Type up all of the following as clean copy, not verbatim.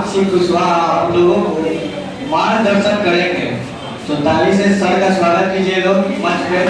सिंह कुशवाहा आप लोगों को मार्गदर्शन करेंगे, तो ताली से सर का स्वागत कीजिए लोग मंच पे।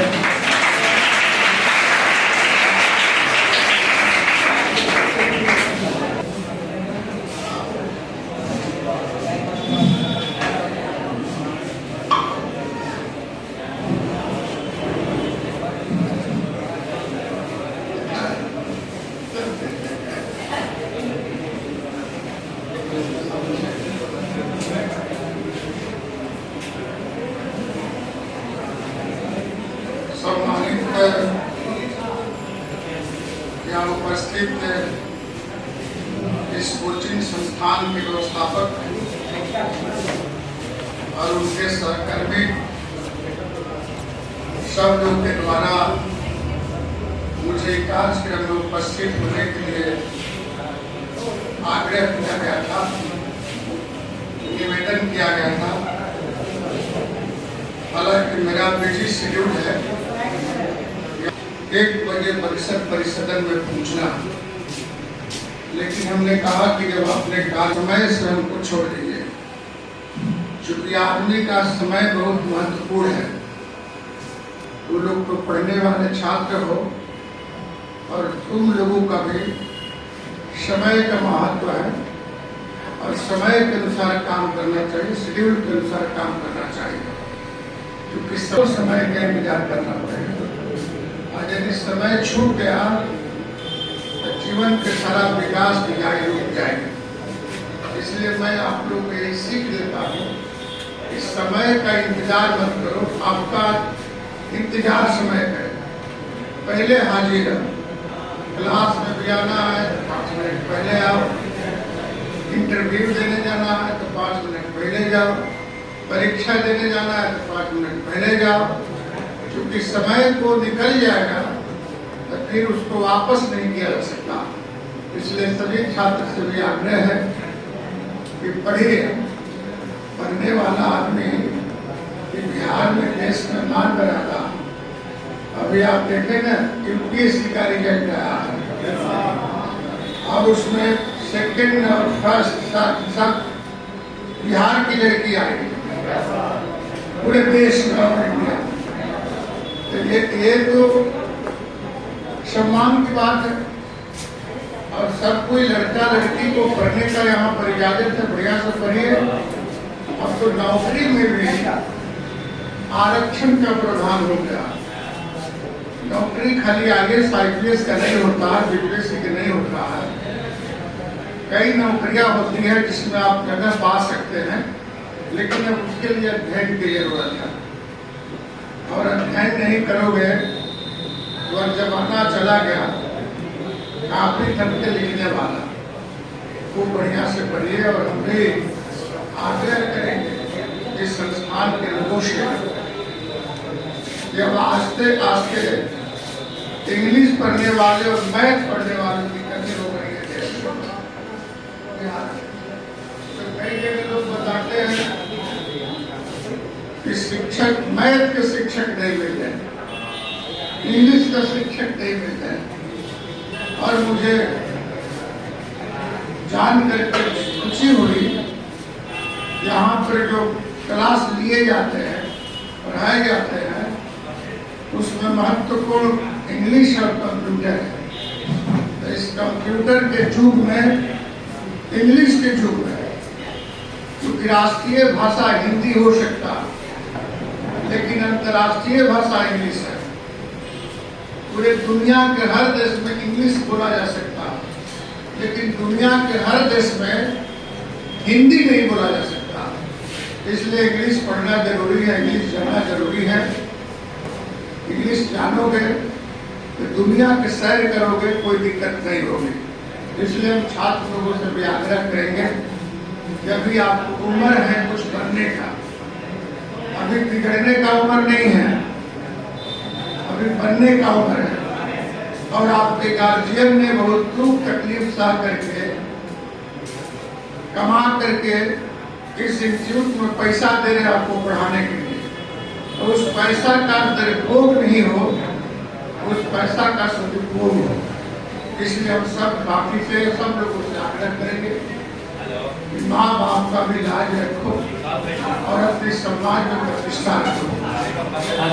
यहाँ उपस्थित इस कोचिंग संस्थान के व्यवस्थापक और उनके सहकर्मी सब लोगों के द्वारा मुझे कार्यक्रम में उपस्थित होने के लिए आग्रह किया गया था, निवेदन किया गया था। हालांकि मेरा बिजी शेड्यूल है, 1 बजे परिसदन में पहुंचना, लेकिन हमने कहा कि जब अपने समय से हमको छोड़ दीजिए, क्योंकि आदमी का समय बहुत महत्वपूर्ण है। वो लोग तो पढ़ने वाले छात्र हो और तुम लोगों का भी समय का महत्व है और समय के अनुसार काम करना चाहिए, शेड्यूल के अनुसार काम करना चाहिए, क्योंकि सब समय का इंतजार करना पड़ेगा। और यदि समय छूट गया तो जीवन के सारा विकास भी रुक जाएगा। इसलिए मैं आप लोग को यही सीख देता हूँ कि समय का इंतजार मत करो, आपका इंतजार समय करेगा। पहले हाजिर रहो, क्लास में भी आना है तो 5 मिनट पहले आओ, इंटरव्यू देने जाना है तो 5 मिनट पहले जाओ, परीक्षा देने जाना है तो 5 मिनट पहले जाओ, क्योंकि समय को निकल जाएगा तो फिर उसको वापस नहीं किया जा सकता। इसलिए सभी छात्र से भी आग्रह है कि पढ़िए। पढ़ने वाला आदमी कि बिहार में देश में मान बनाता। अभी आप देखें ना, यूपीएससी का रिजल्ट आया है, अब उसमें सेकंड और फर्स्ट सब बिहार की लड़की आई पूरे देश में और इंडिया। तो ये तो सम्मान की बात है और सब कोई लड़का लड़की को पढ़ने का यहाँ पर इजाजत है, बढ़िया से पढ़िए। अब तो नौकरी में भी आरक्षण का प्रावधान हो गया। नौकरी खाली IAS IPS का नहीं होता है, BPSC का नहीं होता है। कई नौकरियां होती है जिसमें आप जगह पा सकते हैं, लेकिन अब उसके लिए अध्ययन की जरूरत है और अध्ययन नहीं करोगे तो जमाना चला गया काफी थक के लिखने वाला। खूब बढ़िया से पढ़िए और हम भी आग्रह करेंगे इस संस्थान के लोगों से जब आस्ते आस्ते इंग्लिश पढ़ने वाले और मैथ पढ़ने वालों की कमी हो गई है। तो कई जगह लोग बताते हैं कि शिक्षक, मैथ के शिक्षक नहीं मिलते, इंग्लिश का शिक्षक नहीं मिलते, और मुझे जानकर खुशी हुई यहाँ पर जो क्लास लिए जाते हैं, पढ़ाए जाते हैं, उसमें महत्वपूर्ण इंग्लिश और कंप्यूटर है। तो इस कंप्यूटर के युग में, इंग्लिश के युग में, क्योंकि राष्ट्रीय भाषा हिंदी हो सकता लेकिन अंतर्राष्ट्रीय भाषा इंग्लिश है। पूरे दुनिया के हर देश में इंग्लिश बोला जा सकता लेकिन दुनिया के हर देश में हिंदी नहीं बोला जा सकता। इसलिए इंग्लिश पढ़ना जरूरी है, इंग्लिश जानना जरूरी है। इंग्लिश जानोगे तो दुनिया के सैर करोगे, कोई दिक्कत नहीं होगी। इसलिए हम छात्र लोगों से भी आग्रह करेंगे कि अभी आपको उम्र है कुछ करने का, अभी बिगड़ने का उम्र नहीं है, अभी बनने का उम्र है। और आपके गार्जियन ने बहुत दुख तकलीफ सह करके कमा करके इस इंस्टीट्यूट में पैसा दे रहे आपको पढ़ाने के लिए, तो उस पैसा का दुरुपयोग नहीं हो, उस पैसा का सदुपयोग हो। इसलिए हम सब बाकी से सब लोगों से आग्रह करेंगे कि माँ बाप का भी लाज रखो और अपने समाज में प्रतिष्ठा रखो।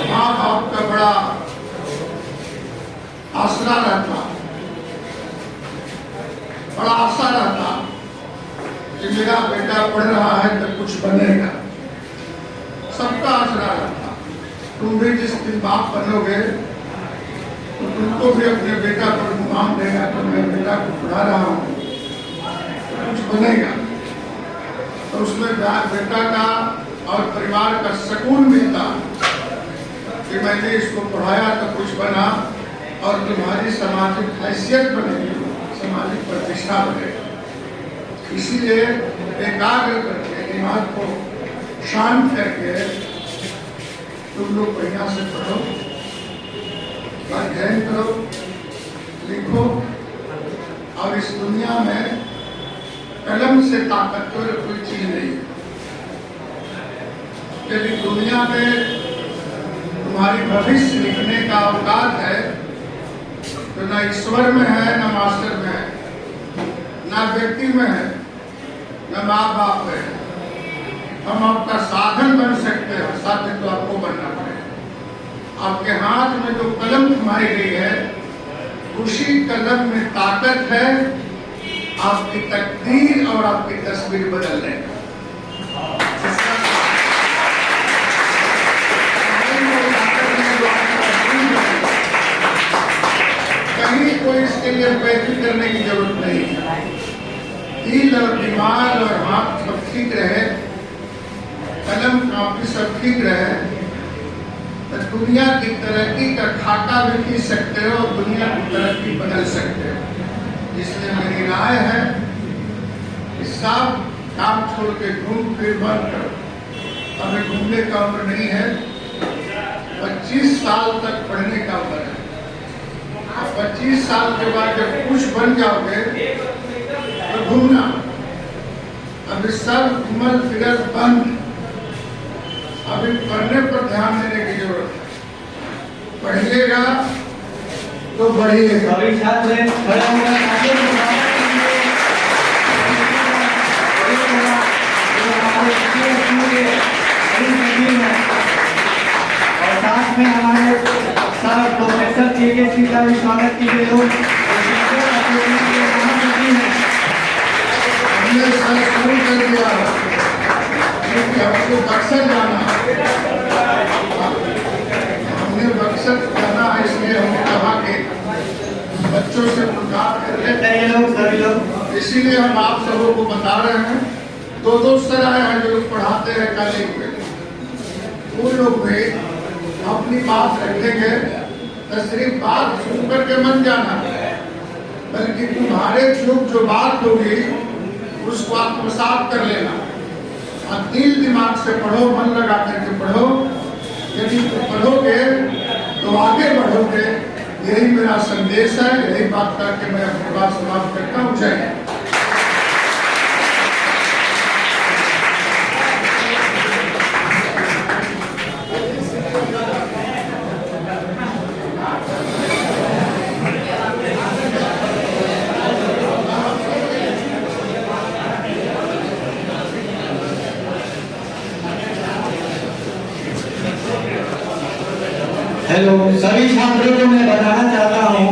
माँ बाप का बड़ा आसरा रहता, बड़ा आशा रहता कि मेरा बेटा पढ़ रहा है तो कुछ बनेगा, सबका आसरा रहता। तुम भी जिस दिन बाप बनोगे तो तुमको भी अपने बेटा पर गुमान देगा तो मैं बेटा को पढ़ा रहा हूँ तो कुछ बनेगा, तो उसमें बेटा का और परिवार का सुकून मिलता कि मैंने इसको पढ़ाया तो कुछ बना और तुम्हारी सामाजिक हैसियत बनेगी, सामाजिक प्रतिष्ठा बनेगी। इसीलिए एकाग्र करके दिमाग को शांत करके तुम लोग बढ़िया से पढ़ो, अध्ययन करो, लिखो। और इस दुनिया में कलम से ताकतवर कोई चीज नहीं है। यदि दुनिया में तुम्हारी भविष्य लिखने का अवकाश है तो ना ईश्वर में है, ना मास्टर में है, ना व्यक्ति में है, ना माँ बाप में है। हम आपका साधन बन सकते हैं, साध्य तो आपको बनना पड़ेगा। आपके हाथ में जो कलम थमाई गई है उसी कलम में ताकत है आपकी तकदीर और आपकी तस्वीर बदलने का। कहीं कोई इसके लिए पैसे करने की जरूरत नहीं है। दिल और दिमाग और हाथ सब ठीक रहे, कलम कापी सब ठीक रहे तो दुनिया की तरक्की का खाका भी खींच सकते हो और दुनिया की तरक्की बदल सकते हो। इसलिए मेरी राय है कि सब काम छोड़ के घूम फिर बंद करो। हमें घूमने का उम्र नहीं है, 25 साल तक पढ़ने का उम्र है। 25 साल के बाद जब कुछ बन जाओगे तो घूमना। अभी सब घूमल फिरल बंद, अभी पढ़ने पर ध्यान देने की जरूरत है। पढ़िएगा तो बढ़िएगा। सभी छात्र खड़े और साथ में हमारे सर प्रोफेसर के का भी स्वागत कीजिए। लोग हमने सर शुरू कर दिया क्योंकि हमको बक्सर जाना, हमने बक्सर जाना है, इसलिए हमने कहा कि बच्चों से मुलाकात कर लेते हैं लोग सभी लोग। इसीलिए हम आप सबों को बता रहे हैं। दो सर आए हैं जो लोग पढ़ाते हैं कॉलेज में, वो लोग भी अपनी बात रखेंगे तो सिर्फ बात सुन करके मत जाना, बल्कि तुम्हारे जो बात होगी उसको आत्मसात कर लेना और दिल दिमाग से पढ़ो, मन लगा करके पढ़ो। यदि तुम पढ़ोगे तो आगे बढ़ोगे। यही मेरा संदेश है। यही बात करके मैं अपनी बात समाप्त करता हूँ। जय हिंद। हेलो, सभी छात्रों को मैं बताना चाहता हूँ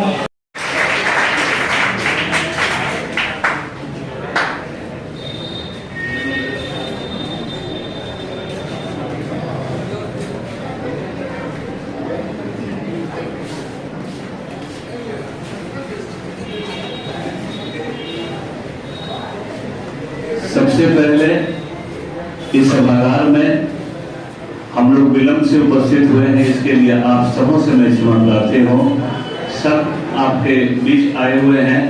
सबसे पहले इस सभागार में हम लोग विलंब से उपस्थित हुए हैं, इसके लिए आप सबों से मैं क्षमा प्रार्थी हूँ। सब आपके बीच आए हुए हैं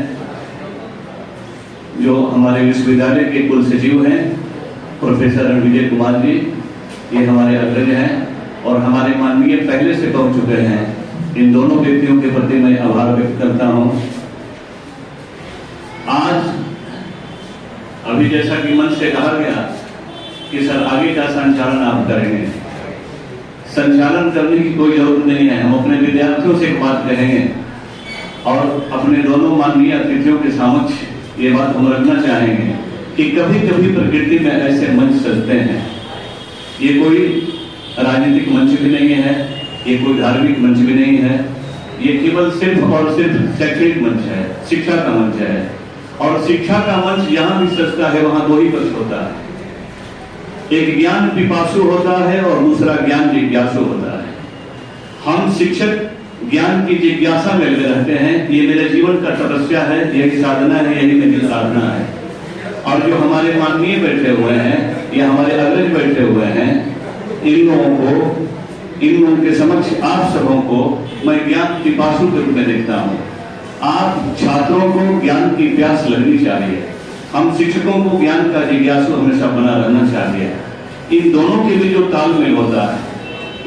जो हमारे विश्वविद्यालय के कुल सचिव हैं प्रोफेसर रणविजय कुमार जी, ये हमारे अग्रज हैं और हमारे माननीय पहले से पहुंच चुके हैं। इन दोनों व्यक्तियों के प्रति मैं आभार व्यक्त करता हूं। आज अभी जैसा कि मंच से कहा गया कि सर आगे का संचालन आप करेंगे, संचालन करने की कोई जरूरत नहीं है। हम अपने विद्यार्थियों से एक बात कहेंगे और अपने दोनों माननीय अतिथियों के समक्ष ये बात हम रखना चाहेंगे कि कभी कभी प्रकृति में ऐसे मंच सजते हैं, ये कोई राजनीतिक मंच भी नहीं है, ये कोई धार्मिक मंच भी नहीं है, ये केवल सिर्फ और सिर्फ शैक्षणिक मंच है, शिक्षा का मंच है। और शिक्षा का मंच जहां भी सजता है वहां दो ही पक्ष होता है, एक ज्ञान पिपासु होता है और दूसरा ज्ञान जिज्ञासु होता है। हम शिक्षक ज्ञान की जिज्ञासा में लगे रहते हैं, ये मेरे जीवन का तपस्या है, यही साधना है, यही मेरी साधना है। और जो हमारे माननीय बैठे हुए हैं या हमारे अग्रज बैठे हुए हैं, इन लोगों के समक्ष आप सबों को मैं ज्ञान पिपासु के रूप में देखता हूँ। आप छात्रों को ज्ञान की प्यास लगनी चाहिए, हम शिक्षकों को ज्ञान का जिज्ञासु हमेशा बना रहना चाहिए। इन दोनों के बीच जो तालमेल होता है,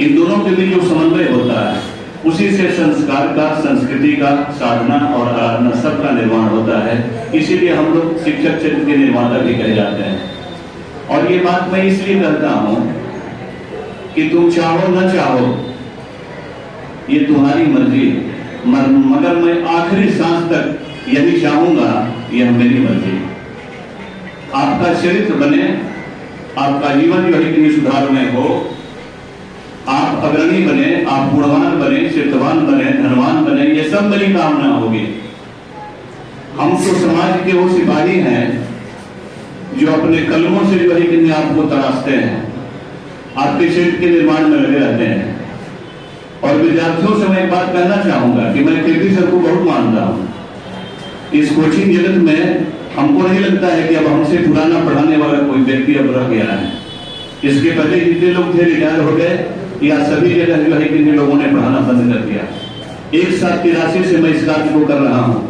इन दोनों के बीच जो समन्वय होता है, उसी से संस्कार का, संस्कृति का, साधना और आराधना सबका निर्माण होता है। इसीलिए हम लोग शिक्षक क्षेत्र के निर्माता भी कहे जाते हैं। और ये बात मैं इसलिए कहता हूं कि तुम चाहो न चाहो ये तुम्हारी मर्जी, मगर मैं आखिरी सांस तक यही चाहूंगा, यह मेरी मर्जी। आपका चरित्र बने, आपका जीवन जो है कि सुधार में हो, आप अग्रणी बने, आप गुणवान बने, चित्तवान बने, धनवान बने, ये सब मेरी कामना होगी। हम तो समाज के वो सिपाही हैं जो अपने कलमों से जो है कि आपको तराशते हैं, आपके क्षेत्र के निर्माण में लगे रहते हैं। और विद्यार्थियों से मैं एक बात कहना चाहूंगा कि मैं केपी सर को बहुत मानता हूं। इस कोचिंग जगत में हमको नहीं लगता है कि अब हमसे पुराना पढ़ाने वाला कोई व्यक्ति अब रह गया है। इसके पहले जितने लोग थे रिटायर हो गए या सभी जगह जो है कि लोगों ने पढ़ाना बंद कर दिया। 183 से मैं इस कार्य को कर रहा हूं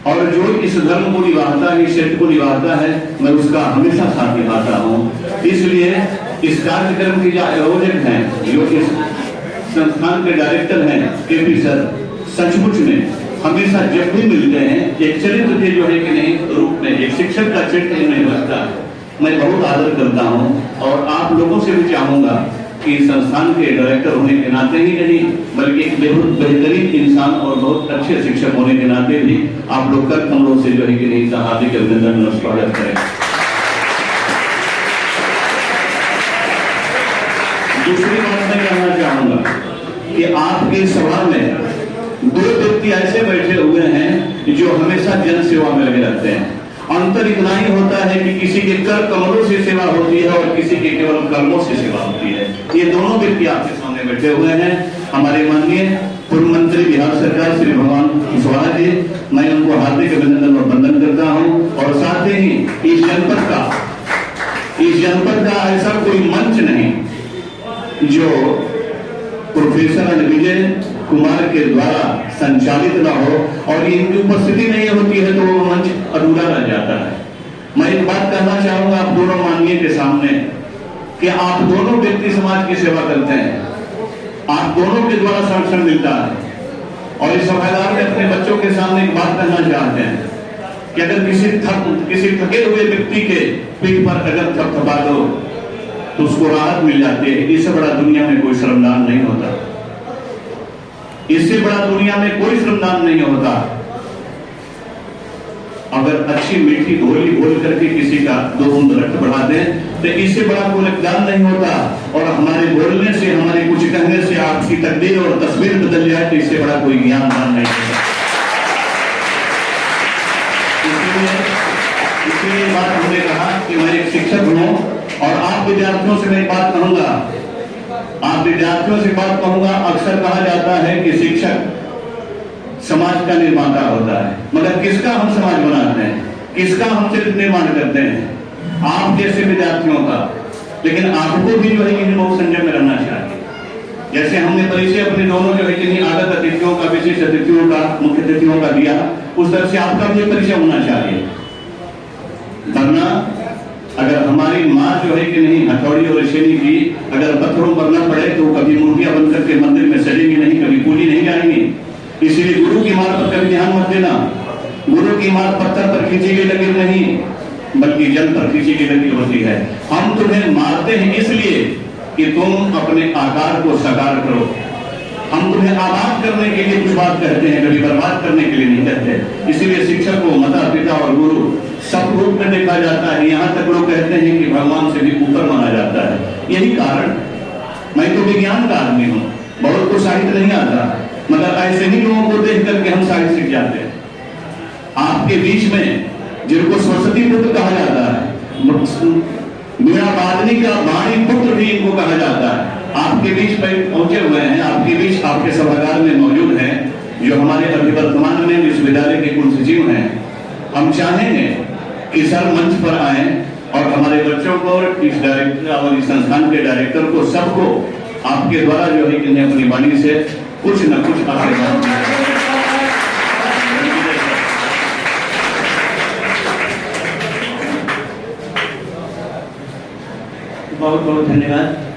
और जो इस धर्म को निभाता है, इस क्षेत्र को निभाता है, मैं उसका हमेशा साथ निभाता हूं। इसलिए इस कार्यक्रम की जो आयोजक हैं, जो इस संस्थान के डायरेक्टर हैं केपी सर, सचमुच में हमेशा जब भी मिलते हैं एक चरित्र के जो है कि नहीं रूप में, एक शिक्षक का चरित्र नहीं लगता है, मैं बहुत आदर करता हूं। और आप लोगों से भी चाहूंगा कि संस्थान के डायरेक्टर होने के नाते ही नहीं, बल्कि एक बहुत बेहतरीन इंसान और बहुत अच्छे शिक्षक होने के नाते भी आप लोग कर कमरों से जो है कि नहीं हार्दिक अभिनंदन और स्वागत करें। दूसरी बात मैं कहना चाहूंगा कि आपकी सभा में दो व्यक्ति ऐसे बैठे हुए हैं जो हमेशा जन सेवा में लगे रहते हैं। अंतर इतना ही होता है कि किसी के कर कमलों से सेवा होती है और किसी के केवल कर्मों से सेवा होती है। ये दोनों व्यक्ति आपके सामने बैठे हुए हैं, हमारे माननीय पूर्व मंत्री बिहार सरकार श्री भगवान कुशवाहा जी, मैं उनको हार्दिक अभिनंदन और वंदन करता हूं। और साथ ही इस जनपद का ऐसा कोई मंच नहीं जो प्रोफेसर विजय कुमार के द्वारा संचालित न हो, और इनकी उपस्थिति नहीं होती है तो वो मंच अधूरा रह जाता है। मैं एक बात कहना चाहूंगा आप दोनों माननीय के सामने कि आप दोनों व्यक्ति समाज की सेवा करते हैं, आप दोनों के द्वारा संरक्षण मिलता है। और इस सभागार में अपने बच्चों के सामने एक बात कहना चाहते हैं कि अगर किसी थके हुए व्यक्ति के पीठ पर अगर थपथपा दो तो उसको राहत मिल जाती है। इससे बड़ा दुनिया में कोई श्रमदान नहीं होता, इससे बड़ा दुनिया में कोई श्रमदान नहीं होता। अगर अच्छी मीठी बोली बोल करके किसी का दो बूंद रक्त बढ़ा दें तो इससे बड़ा कोई रक्तदान नहीं होता। और हमारे बोलने से, हमारे कुछ कहने से आपकी तकदीर और तस्वीर बदल जाए तो इससे बड़ा कोई ज्ञान दान नहीं होता। इसलिए बात हमने कहा कि मैं एक शिक्षक हूं और आप विद्यार्थियों से मैं बात कहूंगा, आप विद्यार्थियों से बात कहूंगा। अक्सर कहा जाता है कि शिक्षक समाज का निर्माता होता है, मगर किसका हम समाज बनाते हैं, किसका हम चरित्र निर्माण करते हैं? आप जैसे विद्यार्थियों का। लेकिन आपको भी जो है कि बहुत संयम में रहना चाहिए। जैसे हमने परिचय अपने दोनों जो है कि आगत अतिथियों का, विशेष अतिथियों का, मुख्य अतिथियों का दिया, उस तरह से आपका भी परिचय होना चाहिए। वरना अगर हमारी माँ जो है कि नहीं हथौड़ी और रेशेनी की अगर पत्थरों पर न पड़े तो कभी मूर्तियां बन करके मंदिर में सजेंगी नहीं, कभी पूजी नहीं जाएंगी। इसलिए गुरु की मार पर कभी ध्यान मत देना। गुरु की मार पत्थर पर खींची गई लकीर नहीं, बल्कि जल पर खींची गई लकीर होती है। हम तुम्हें मारते हैं इसलिए कि तुम अपने आकार को साकार करो, हम तुम्हें आबाद करने के लिए कुछ बात कहते हैं, कभी बर्बाद करने के लिए नहीं कहते। इसीलिए शिक्षक को, माता पिता और गुरु सब रूप में देखा जाता है। यहाँ तक लोग कहते हैं कि भगवान से भी ऊपर माना जाता है। यही कारण, मैं तो विज्ञान का आदमी हूँ, बहुत को साहित्य नहीं आता, मगर ऐसे ही लोगों को देख करके हम साहित्य सीख जाते हैं। आपके बीच में जिनको सरस्वती पुत्र कहा जाता है, मीरा बादनी का वाणी पुत्र भी इनको कहा जाता है, आपके बीच में पहुंचे हुए हैं, आपके बीच आपके सभागार में मौजूद हैं, जो हमारे अभी वर्तमान में विश्वविद्यालय के कुल सचिव हैं। हम चाहेंगे कि सर मंच पर आए और हमारे बच्चों को, इस डायरेक्टर और इस संस्थान के डायरेक्टर को, सबको आपके द्वारा जो है कि अपनी वाणी से कुछ न कुछ आशीर्वाद दें। बहुत बहुत धन्यवाद।